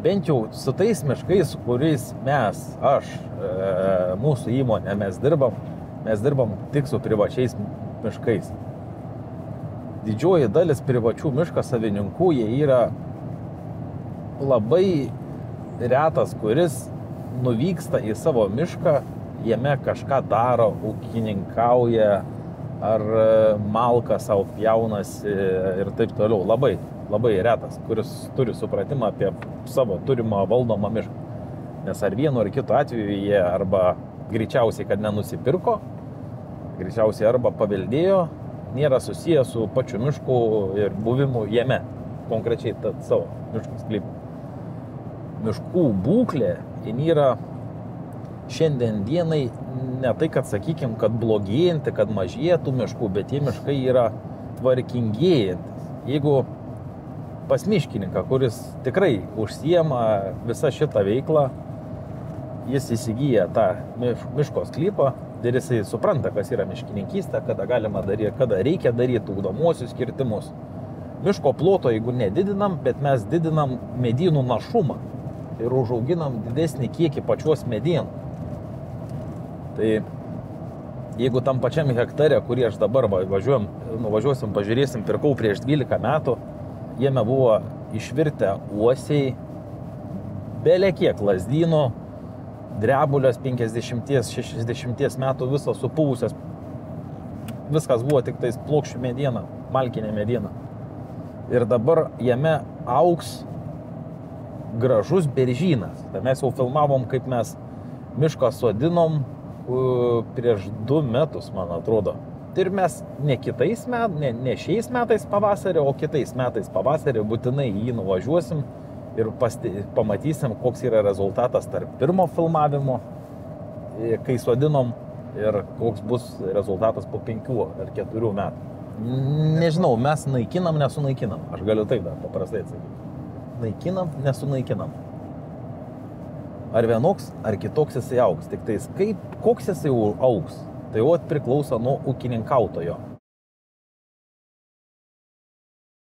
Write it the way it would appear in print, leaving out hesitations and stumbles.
bent jau su tais miškais, kuriais mūsų įmonė, mes dirbam tik su privačiais miškais. Didžioji dalis privačių miško savininkų, jie yra labai retas, kuris nuvyksta į savo mišką, jame kažką daro, ūkininkauja, ar malką savo pjaunasi ir taip toliau. Labai, labai retas, kuris turi supratimą apie savo turimą valdomą mišką. Nes ar vienu ar kitu atveju jie arba greičiausiai, kad nenusipirko, greičiausiai arba paveldėjo, nėra susijęs su pačiu mišku ir buvimu jame, konkrečiai savo miškų sklypu. Miškų būklė yra šiandien dienai ne tai, kad sakykim, kad blogėjanti, kad mažėtų miškų, bet tie miškai yra tvarkingėjantis. Jeigu pas miškininką, kuris tikrai užsiema visą šitą veiklą, jis įsigyja tą miško sklypą ir jisai supranta, kas yra miškininkystė, kada galima daryti, kada reikia daryti ugdomosius kirtimus. Miško ploto, jeigu nedidinam, bet mes didinam medynų našumą ir užauginam didesnį kiekį pačios medienų. Tai jeigu tam pačiam hektare, kurį aš dabar nuvažiuosim, pažiūrėsim, pirkau prieš 12 metų, jame buvo išvirtę uosiai, belekiek lazdynų, drebulės 50-60 metų visos supuvusios. Viskas buvo tik tais plokščių mediena, malkinė mediena. Ir dabar jame augs gražus beržynas. Tai mes jau filmavom, kaip mes mišką sodinom prieš 2 metus, man atrodo. Ir mes ne šiais metais pavasarį, o kitais metais pavasarį būtinai jį nuvažiuosim ir pamatysim, koks yra rezultatas tarp pirmo filmavimo, kai sodinom, ir koks bus rezultatas po 5 ar 4 metų. Nežinau, mes naikinam, nesunaikinam. Aš galiu taip dar paprastai atsakyti. Naikinam, nesunaikinam. Ar vienoks, ar kitoks jisai augs. Tik tais koks jisai augs, tai priklauso nuo ūkininkautojo.